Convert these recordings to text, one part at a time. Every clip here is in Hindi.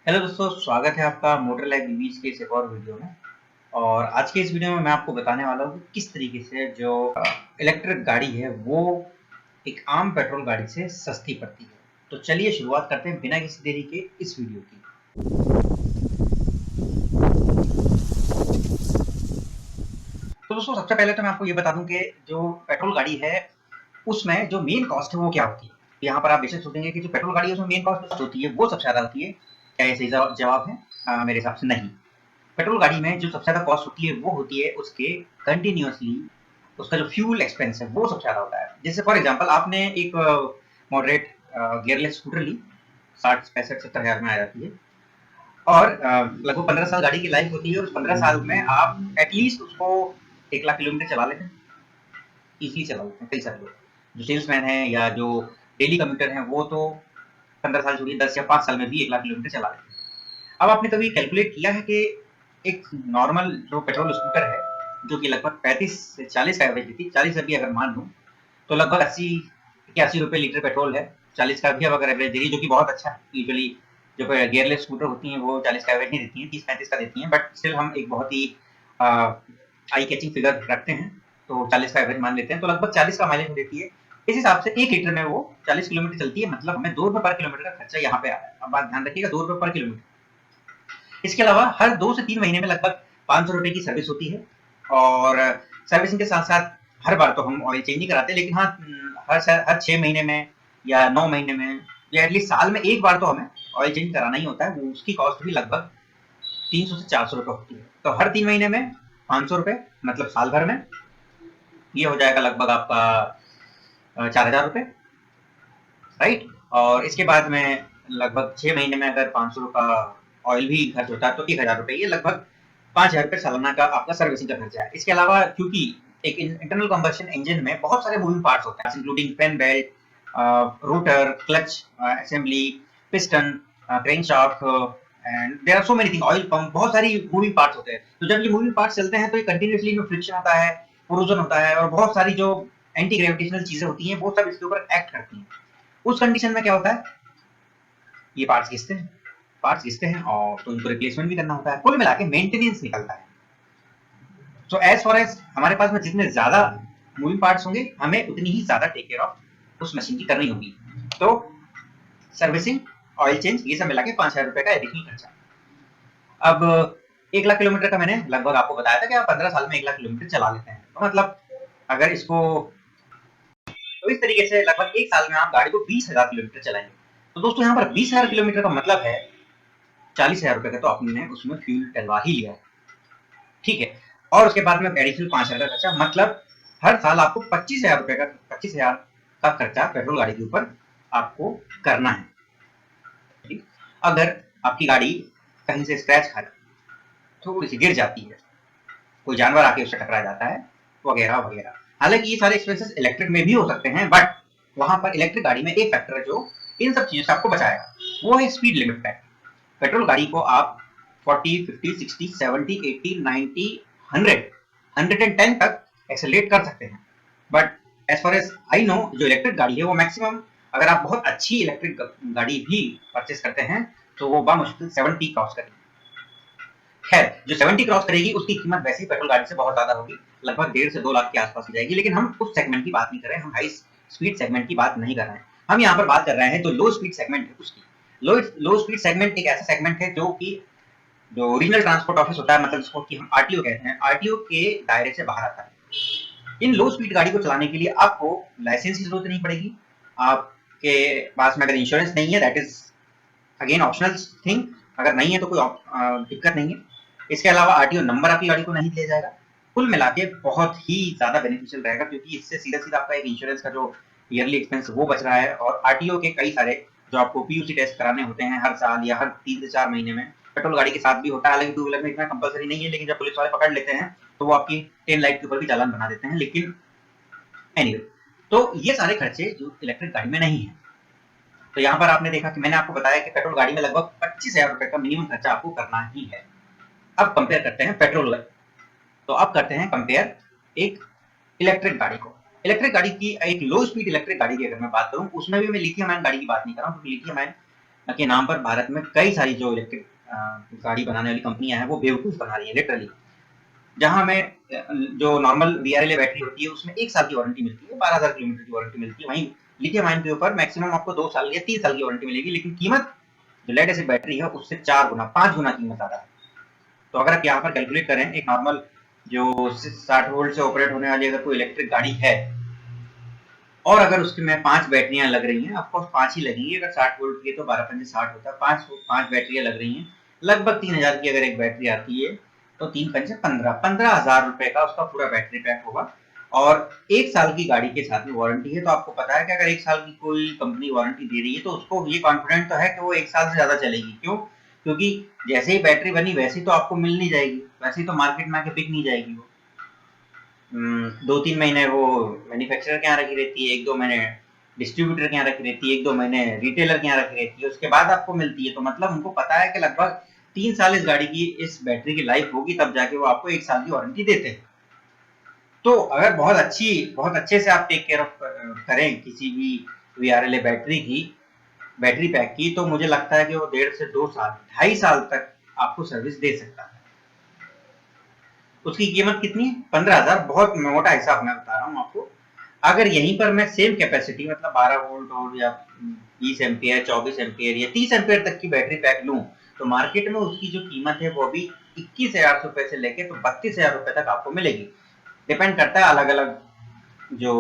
हेलो दोस्तों, स्वागत है आपका मोटर लाइफ रिव्यूज के इस एक और वीडियो में। और आज के इस वीडियो में मैं आपको बताने वाला हूँ कि किस तरीके से जो इलेक्ट्रिक गाड़ी है वो एक आम पेट्रोल गाड़ी से सस्ती पड़ती है। तो चलिए शुरुआत करते हैं बिना किसी देरी के इस वीडियो की। तो दोस्तों, सबसे पहले तो मैं आपको ये बता दूं कि जो पेट्रोल गाड़ी है उसमें जो मेन कॉस्ट है वो क्या होती है। यहाँ पर आप बेशक सोचेंगे कि जो पेट्रोल गाड़ी है उसमें मेन कॉस्ट होती है वो सबसे ज्यादा होती है। क्या ये सही जवाब है? मेरे हिसाब से नहीं। पेट्रोल गाड़ी में जो सबसे ज्यादा कॉस्ट होती है वो होती है उसके कंटिन्यूअसली उसका जो फ्यूल एक्सपेंस है वो सबसे ज्यादा होता है। जैसे फॉर एग्जांपल आपने एक मॉडरेट गियरलेस स्कूटर ली, 60 65 70 हज़ार में आ जाती है और लगभग 15 साल गाड़ी की लाइफ होती है और 15 साल में आप एटलीस्ट उसको 1 लाख किलोमीटर चला लेते हैं, इजीली चला लेते हैं। कई सारे लोग जो सेल्समैन है या जो डेली कम्यूटर है वो तो 15 साल छोड़िए 10 या 5 साल में भी 1 लाख किलोमीटर चला लेते हैं। अब आपने कभी कैलकुलेट किया है कि एक नॉर्मल जो पेट्रोल स्कूटर है जो कि लगभग 35 से 40 का एवरेज देती है, 40 भी अगर मान लूँ तो लगभग 80 रुपये लीटर पेट्रोल है। 40 का भी अब अगर एवरेज दे रही है जो कि बहुत अच्छा है। यूजुअली जो गियरलेस स्कूटर होती हैं वो 40 का एवरेज नहीं देती हैं, 30 35 का देती हैं, बट स्टिल हम एक बहुत ही आई कैचिंग फिगर रखते हैं तो 40 का एवरेज मान लेते हैं। तो लगभग 40 का माइलेज देती है। इस हिसाब से 1 लीटर में वो 40 किलोमीटर चलती है, मतलब हमें 2 रुपये पर किलोमीटर का खर्चा यहाँ पे आ रहा है। अब बात ध्यान रखिएगा, 2 रुपये पर किलोमीटर। इसके अलावा हर 2 से 3 महीने में लगभग 500 रुपए की सर्विस होती है और सर्विसिंग के साथ साथ हर बार तो हम ऑयल चेंज नहीं कराते, लेकिन हाँ हर 6 महीने में या 9 महीने में या एटलीस्ट साल में एक बार तो हमें ऑयल चेंज कराना ही होता है। वो उसकी कॉस्ट भी लगभग 300 से 400 रुपए होती है। तो हर 3 महीने में 500 रुपए, मतलब साल भर में ये हो जाएगा लगभग आपका 4000 रुपए, राइट। और इसके बाद में लगभग 6 महीने में अगर 500 का ऑयल भी खर्च होता है तो 1000 रुपए, ये लगभग 5000 रुपए सालाना का आपका सर्विसिंग का खर्चा है। इसके अलावा क्योंकि एक इंटरनल कंबशन इंजन में बहुत सारे मूविंग पार्ट्स होते हैं, including fan belt, rotor, clutch assembly, piston, crankshaft and there are so many thing, oil pump, बहुत सारी मूविंग पार्ट्स होते हैं। तो जब ये मूविंग पार्ट्स चलते हैं तो ये कंटिन्यूअसली इनमें फ्रिक्शन होता है, कोरोजन होता है और बहुत सारी जो एंटी ग्रेविटेशनल चीजें होती हैं वो सब इसके ऊपर एक्ट करती हैं। उस कंडीशन में क्या होता है, ये पार्ट्स घिसते हैं और तो इनको रिप्लेसमेंट भी करना होता है। कुल मिला के मेंटेनेंस निकलता है। तो एज फॉर एज हमारे पास में जितने ज्यादा मूविंग पार्ट्स होंगे हमें उतनी ही ज्यादा टेक केयर ऑफ उस मशीन की करनी होगी। तो सर्विसिंग, ऑयल चेंज, ये सब मिला के 5000 रुपए का एडिशनल खर्चा। अब 1 लाख किलोमीटर का मैंने लगभग आपको बताया था कि आप 15 साल में 1 लाख किलोमीटर चला लेते हैं। तो मतलब अगर इसको तो इस तरीके से लगभग एक साल में आप गाड़ी को 20,000 किलोमीटर चलाएंगे। तो दोस्तों यहाँ पर 20,000 किलोमीटर का मतलब है 40,000 रुपए का तो आपने उसमें फ्यूल डलवा ही लिया है, ठीक है। और उसके बाद में एडिशनल 5,000 का खर्चा, मतलब हर साल आपको 25,000 का खर्चा पेट्रोल गाड़ी के ऊपर आपको करना है। ठीक? अगर आपकी गाड़ी कहीं से स्क्रैच खा थोड़ी सी गिर जाती है, कोई जानवर आके उससे टकरा जाता है, वगैरह वगैरह। हालांकि ये सारे एक्सपेंसेस इलेक्ट्रिक में भी हो सकते हैं, बट वहां पर इलेक्ट्रिक गाड़ी में एक फैक्टर है जो इन सब चीजों से आपको बचाएगा, वो है स्पीड लिमिट फैक्टर। पेट्रोल गाड़ी को आप 40 50 60 70 80 90 100 110 तक एक्सेलरेट कर सकते हैं, but as far as I know जो इलेक्ट्रिक गाड़ी है वो मैक्सिमम, अगर आप बहुत अच्छी इलेक्ट्रिक गाड़ी भी परचेस करते हैं तो वो बामुश्किल 70 क्रॉस करेगी। खैर, जो 70 क्रॉस करेगी उसकी कीमत वैसे ही पेट्रोल गाड़ी से बहुत ज्यादा होगी, लगभग 1.5 से 2 लाख के आसपास ही जाएगी। लेकिन हम उस सेगमेंट की बात नहीं कर रहे हैं, हम हाई स्पीड सेगमेंट की बात नहीं कर रहे हैं। हम यहाँ पर बात कर रहे हैं जो लो स्पीड सेगमेंट है उसकी। लो स्पीड सेगमेंट एक ऐसा सेगमेंट है जो कि जो रीजनल ट्रांसपोर्ट ऑफिस होता है, मतलब जिसको कि हम आरटीओ कहते हैं, आरटीओ के दायरे से बाहर आता है। इन लो स्पीड गाड़ी को चलाने के लिए आपको लाइसेंस की जरूरत नहीं पड़ेगी। आपके पास में अगर इंश्योरेंस नहीं है, that is again optional thing, अगर नहीं है तो कोई दिक्कत नहीं है। इसके अलावा आरटीओ नंबर आपकी गाड़ी को नहीं दिया जाएगा। कुल मिला के बहुत ही ज्यादा बेनिफिशियल रहेगा, क्योंकि इससे सीधा सीधा आपका एक इंश्योरेंस का जो ईयरली एक्सपेंस वो बच रहा है, और आरटीओ के कई सारे जो आपको पीयूसी टेस्ट कराने होते हैं हर साल या हर 3 से 4 महीने में, पेट्रोल गाड़ी के साथ भी होता है। हालांकि टू व्हीलर में इतना कंपलसरी नहीं है, लेकिन जब पुलिस वाले पकड़ लेते हैं तो वो आपकी टेल लाइट के ऊपर भी चालान बना देते हैं। लेकिन एनीवे, तो ये सारे खर्चे जो इलेक्ट्रिक गाड़ी में नहीं है। तो यहाँ पर आपने देखा कि मैंने आपको बताया कि पेट्रोल गाड़ी में लगभग 25,000 रुपए का मिनिमम खर्चा आपको करना ही है। अब कंपेयर करते हैं पेट्रोल, तो अब करते हैं कंपेयर एक इलेक्ट्रिक गाड़ी को। इलेक्ट्रिक गाड़ी की एक लो स्पीड इलेक्ट्रिक गाड़ी की अगर मैं बात करूं, उसमें भी मैं लिथियम आयन गाड़ी की बात नहीं कर रहा हूं, क्योंकि लिथियम आयन के नाम पर भारत में कई सारी जो इलेक्ट्रिक गाड़ी बनाने वाली कंपनियां हैं वो बेवकूफ बना रही है लिटरली। जहां हमें जो नॉर्मल वीआरएल बैटरी होती है उसमें 1 साल की वारंटी मिलती है, 12,000 किलोमीटर की वारंटी मिलती है। वहीं लिथियम आयन के ऊपर मैक्सिमम आपको 2 साल या 3 साल की वारंटी मिलेगी, लेकिन कीमत जो लेड एसिड बैटरी है उससे 4 गुना 5 गुना कीमत ज्यादा है। तो अगर आप यहाँ पर कैलकुलेट करें, एक नॉर्मल जो 60 वोल्ट से ऑपरेट होने वाली अगर कोई इलेक्ट्रिक गाड़ी है और अगर उसमें 5 बैटरियां लग रही हैं, ऑफकोर्स 5 ही लगेंगी, अगर 60 वोल्ट की तो 12 पंजे 60 होता है, 5 बैटरियां लग रही हैं, लगभग 3000 की अगर एक बैटरी आती है तो 3 पंजे 15,000 रुपए का उसका पूरा बैटरी पैक होगा। और 1 साल की गाड़ी के साथ में वारंटी है। तो आपको पता है कि अगर 1 साल की कोई कंपनी वारंटी दे रही है तो उसको ये कॉन्फिडेंट तो है कि वो 1 साल से ज्यादा चलेगी। क्यों? क्योंकि जैसे ही बैटरी बनी वैसे ही तो आपको मिल नहीं जाएगी, वैसे ही तो मार्केट में आके बिक नहीं जाएगी वो। 2-3 महीने वो मैन्युफैक्चरर के यहाँ रखी रहती है, 1-2 महीने डिस्ट्रीब्यूटर के यहाँ रखी रहती है, 1-2 महीने रिटेलर के यहाँ रखी रहती है, उसके बाद आपको मिलती है। तो मतलब उनको पता है कि लगभग 3 साल इस गाड़ी की, इस बैटरी की लाइफ होगी, तब जाके वो आपको 1 साल की वारंटी देते हैं। तो अगर बहुत अच्छे से आप टेक केयर ऑफ करें किसी भी वीआरएल बैटरी की, बैटरी पैक की, तो मुझे लगता है कि वो 1.5 से 2 साल 2.5 साल तक आपको सर्विस दे सकता है। उसकी कीमत कितनी है? 15,000। बहुत मोटा हिसाब मैं बता रहा हूँ आपको। अगर यहीं पर मैं सेम कैपेसिटी मतलब 12 वोल्ट और या 20 एम्पियर, 24 एम्पियर या 30 एम्पियर तक की बैटरी पैक लूं तो मार्केट में उसकी जो कीमत है वो भी 21,000 रुपए से लेके तो 32,000 रुपए तक आपको मिलेगी। डिपेंड करता है अलग अलग जो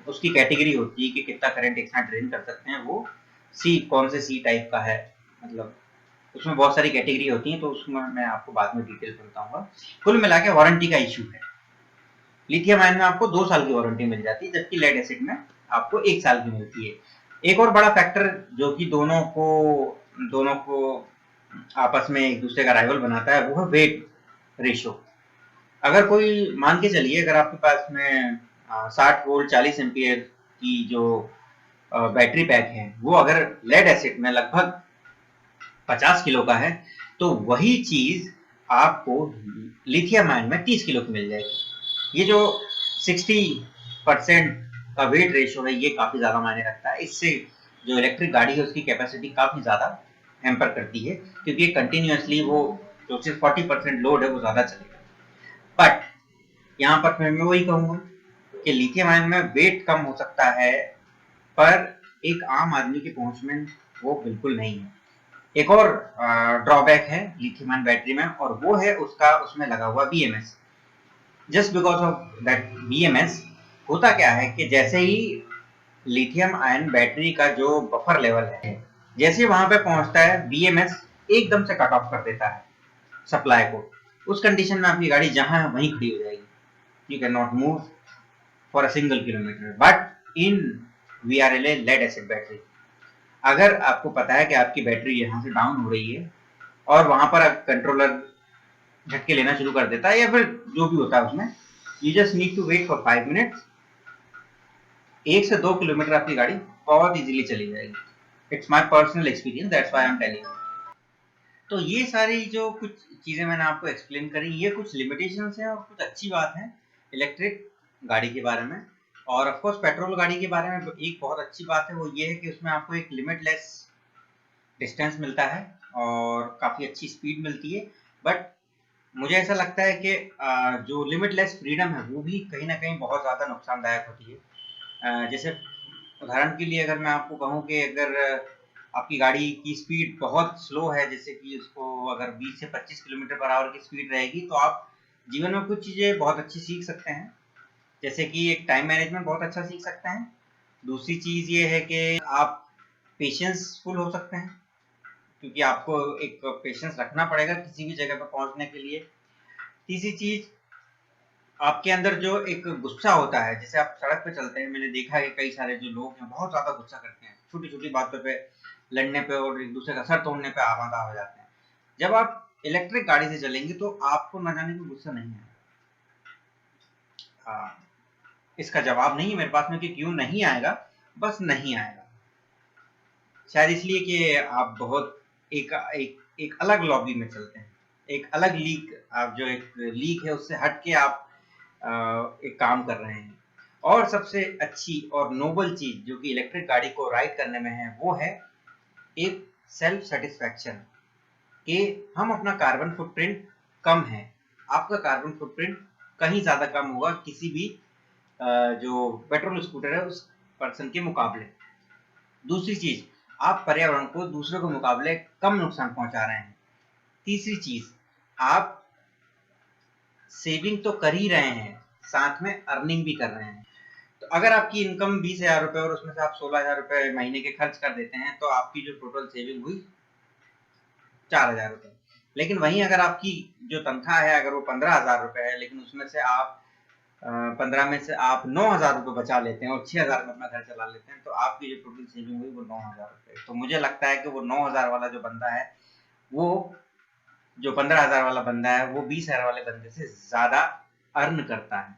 उसकी कैटेगरी होती है कि कितना करंट एक साथ ड्रेन कर सकते हैं, वो सी कौन से सी टाइप का है, मतलब उसमें बहुत सारी कैटेगरी होती है, तो उसमें मैं आपको बाद में डिटेल में बताऊंगा। कुल मिला के वारंटी का इश्यू है। लिथियम आयन में आपको 2 साल की वारंटी मिल जाती है, जबकि लेड एसिड में आपको 1 साल की मिलती है। एक और बड़ा फैक्टर जो कि दोनों को आपस में एक दूसरे का राइवल बनाता है वो है वेट रेशियो। अगर कोई मान के चलिए अगर आपके पास में 60 वोल्ट 40 एम्पियर की जो बैटरी पैक है वो अगर लेड एसिड में लगभग 50 किलो का है, तो वही चीज आपको लिथियम आयन में 30 किलो की मिल जाएगी। ये जो 60% का वेट रेशियो है ये काफी ज्यादा मायने रखता है। इससे जो इलेक्ट्रिक गाड़ी है उसकी कैपेसिटी काफी ज्यादा हैम्पर करती है, क्योंकि कंटिन्यूअसली वो जो 40% लोड है वो ज्यादा चलेगा। बट यहाँ पर फिर मैं वही कहूंगा कि लिथियम आयन में वेट कम हो सकता है, पर एक आम आदमी की पहुंच में वो बिल्कुल नहीं है। एक और ड्रॉबैक है लिथियम आयन बैटरी में, और वो है उसमें लगा हुआ BMS. Just because of that BMS होता क्या है कि जैसे ही लिथियम आयन बैटरी का जो बफर लेवल है जैसे वहां पे पहुंचता है बीएमएस एकदम से कट ऑफ कर देता है सप्लाई को। उस कंडीशन में आपकी गाड़ी जहां है वहीं खड़ी हो जाएगी। You can not move for a single kilometre. But in VRLA lead acid battery अगर आपको पता है कि आपकी बैटरी यहाँ से डाउन हो रही है और वहां पर कंट्रोलर झटके लेना शुरू कर देता है या फिर जो भी होता है उसमें, you just need to wait for 5 minutes, 1 से 2 किलोमीटर आपकी गाड़ी बहुत इजीली चली जाएगी। It's my personal experience, that's why I am telling you. तो ये सारी जो कुछ चीजें मैंने आपको एक्सप्लेन करी, ये कुछ लिमिटेशंस हैं और कुछ अच्छी बात है इलेक्ट्रिक गाड़ी के बारे में। और ऑफ कोर्स पेट्रोल गाड़ी के बारे में एक बहुत अच्छी बात है वो ये है कि उसमें आपको एक लिमिटलेस डिस्टेंस मिलता है और काफ़ी अच्छी स्पीड मिलती है। बट मुझे ऐसा लगता है कि जो लिमिटलेस फ्रीडम है वो भी कहीं ना कहीं बहुत ज़्यादा नुकसानदायक होती है। जैसे उदाहरण के लिए अगर मैं आपको कहूँ कि अगर आपकी गाड़ी की स्पीड बहुत स्लो है, जैसे कि उसको अगर 20 से 25 किलोमीटर पर आवर की स्पीड रहेगी, तो आप जीवन में कुछ चीज़ें बहुत अच्छी सीख सकते हैं। जैसे कि एक टाइम मैनेजमेंट बहुत अच्छा सीख सकते हैं। दूसरी चीज़ ये है कि आप पेशेंसफुल हो सकते हैं, क्योंकि आपको एक पेशेंस रखना पड़ेगा किसी भी जगह पर पहुंचने के लिए। तीसरी चीज, आपके अंदर जो एक गुस्सा होता है, जैसे आप सड़क पे चलते हैं, मैंने देखा है कई सारे जो लोग हैं बहुत ज्यादा गुस्सा करते हैं, छोटी छोटी बातों पे लड़ने पे और एक दूसरे का सर तोड़ने पे आमादा हो जाते हैं। जब आप इलेक्ट्रिक गाड़ी से चलेंगे तो आपको न जाने को गुस्सा नहीं है। हाँ, इसका जवाब नहीं है मेरे पास में कि क्यों नहीं आएगा, बस नहीं आएगा। शायद इसलिए कि आप बहुत एक अलग लॉबी में चलते हैं, एक अलग लीग, आप जो एक लीग है उससे हट के आप एक काम कर रहे हैं। और सबसे अच्छी और नोबल चीज जो कि इलेक्ट्रिक गाड़ी को राइड करने में है वो है एक सेल्फ सेटिस्फैक्शन कि हम अपना कार्बन फुटप्रिंट कम है, आपका कार्बन फुटप्रिंट कहीं ज़्यादा कम होगा किसी भी जो पेट्रोल स्कूटर है उस पर्सन के मुकाबले। दूसरी चीज़, आप पर्यावरण को दूसरों के मुकाबले कम नुकसान पहुंचा रहे हैं। तीसरी चीज़, आप सेविंग तो कर ही रहे हैं, साथ में अर्निंग भी कर रहे हैं। तो अगर आपकी इनकम 20,000 रुपए और उसमें से आप 16,000 रुपए महीने के खर्च कर देते हैं तो आपकी जो टोटल सेविंग हुई 4,000 रुपए। लेकिन वहीं अगर आपकी जो तनख्वाह है अगर वो 15,000 रुपए है, लेकिन उसमें से आप 15 में से आप 9,000 रुपए बचा लेते हैं और 6,000 में अपना घर चला लेते हैं, तो आपकी जो टोटल सेविंग हुई वो 9,000 रुपए। तो मुझे लगता है कि वो 9,000 वाला जो बंदा है, वो जो 15,000 वाला बंदा है, वो 20,000 वाले बंदे से ज्यादा अर्न करता है,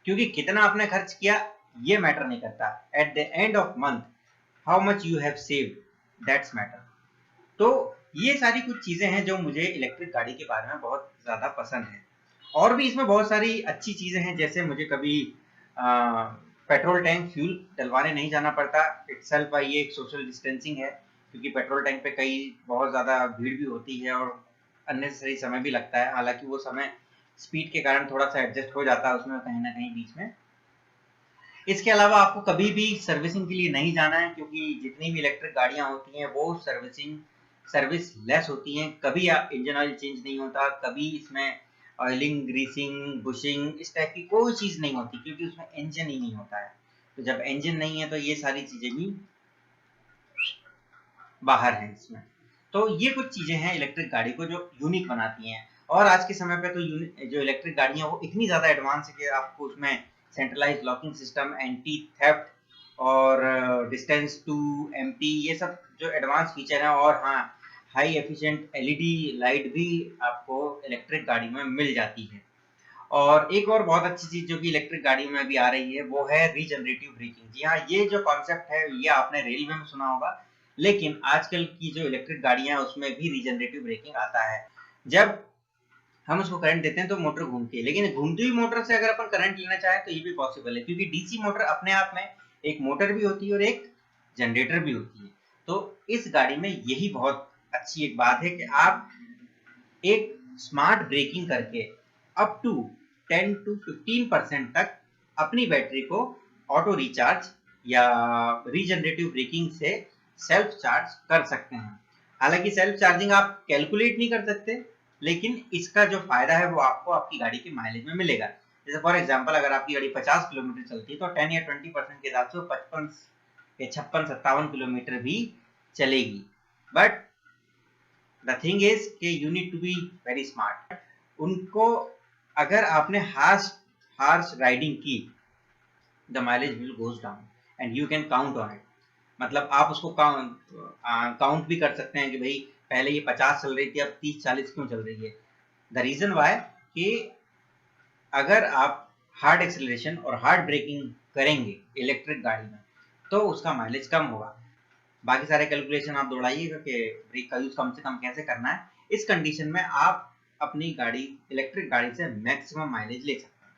क्योंकि कितना आपने खर्च किया ये मैटर नहीं करता। At the end of month how much you have saved, that's matter. तो ये सारी कुछ चीजें हैं जो मुझे इलेक्ट्रिक गाड़ी के बारे में बहुत ज्यादा पसंद है। और भी इसमें बहुत सारी अच्छी चीजें हैं, जैसे मुझे कभी पेट्रोल टैंक फ्यूल डलवाने नहीं जाना पड़ता। इटसेल्फ ये एक सोशल डिस्टेंसिंग है, क्योंकि पेट्रोल टैंक पे कई बहुत ज्यादा भीड़ भी होती है और अननेसेसरी समय भी लगता है। हालांकि वो समय स्पीड के कारण थोड़ा सा एडजस्ट हो जाता है उसमें कहीं ना कहीं बीच में। इसके अलावा आपको कभी भी सर्विसिंग के लिए नहीं जाना है, क्योंकि जितनी भी इलेक्ट्रिक गाड़ियां होती हैं वो सर्विस लेस होती हैं। कभी आप इंजन ऑयल चेंज नहीं होता, कभी इसमें ऑयलिंग, ग्रीसिंग, बुशिंग इस टाइप की कोई चीज नहीं होती, क्योंकि उसमें इंजन ही नहीं होता है। तो जब इंजन नहीं है तो ये सारी चीजें भी बाहर हैं इसमें। तो ये कुछ चीजें हैं इलेक्ट्रिक गाड़ी को जो यूनिक बनाती हैं। और आज के समय पे तो जो इलेक्ट्रिक गाड़ियां वो इतनी ज्यादा एडवांस है कि आपको उसमें centralize locking system, anti theft और डिस्टेंस टू एम्प्टी, ये सब जो एडवांस फीचर है, और हाँ हाई एफिशिएंट एलईडी लाइट भी आपको इलेक्ट्रिक गाड़ी में मिल जाती है। और एक और बहुत अच्छी चीज जो कि इलेक्ट्रिक गाड़ी में अभी आ रही है वो है रीजनरेटिव ब्रेकिंग। जी हाँ, ये जो कॉन्सेप्ट है ये आपने रेलवे में सुना होगा, लेकिन आजकल की जो इलेक्ट्रिक गाड़ियां हैं उसमें भी रीजनरेटिव ब्रेकिंग आता है। जब हम उसको करंट देते हैं तो मोटर घूमती है, लेकिन घूमती हुई मोटर से अगर अपन करंट लेना चाहें तो ये भी पॉसिबल है, क्योंकि डीसी मोटर अपने आप में एक मोटर भी होती है और एक जनरेटर भी होती है। तो इस गाड़ी में यही बहुत अच्छी एक बात है कि आप एक स्मार्ट ब्रेकिंग करके अप टू 10 to 15% तक अपनी बैटरी को ऑटो रिचार्ज या रीजनरेटिव ब्रेकिंग से सेल्फ चार्ज कर सकते हैं। हालांकि सेल्फ चार्जिंग आप कैलकुलेट नहीं कर सकते, लेकिन इसका जो फायदा है वो आपको आपकी गाड़ी के माइलेज में मिलेगा। जैसे फॉर एग्जांपल अगर आपकी गाड़ी 50 किलोमीटर चलती है तो 10 या 20% के हिसाब से 55 या 56-57 किलोमीटर भी चलेगी। बट द थिंग इज कि you need to be very smart. उनको अगर आपने हार्श राइडिंग की, the mileage will goes down and you can count on it. मतलब आप उसको काउंट भी कर सकते हैं कि भाई पहले ये 50 चल रही थी अब 30-40 क्यों चल रही है। द रीजन वाई कि अगर आप हार्ड एक्सेलरेशन और हार्ड ब्रेकिंग करेंगे इलेक्ट्रिक गाड़ी में तो उसका माइलेज कम होगा। बाकी सारे कैलकुलेशन आप दौड़ाइएगा कि ब्रेक का यूज कम से कम कैसे करना है। इस कंडीशन में आप अपनी गाड़ी इलेक्ट्रिक गाड़ी से मैक्सिमम माइलेज ले सकते हैं।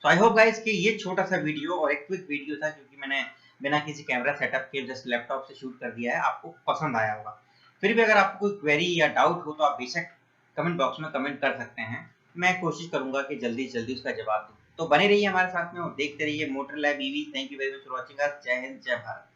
तो आई होप गाइस कि ये छोटा सा वीडियो और एक क्विक वीडियो था, क्योंकि मैंने बिना किसी कैमरा सेटअप के जस्ट लैपटॉप से शूट कर दिया है, आपको पसंद आया होगा। फिर भी अगर आपको कोई क्वेरी या डाउट हो तो आप बेशक कमेंट बॉक्स में कमेंट कर सकते हैं, मैं कोशिश करूंगा कि जल्दी से जल्दी उसका जवाब दूं। तो बने रहिए हमारे साथ में और देखते रहिए motor lab EV. Thank you very much for watching us. जय हिंद, जय भारत।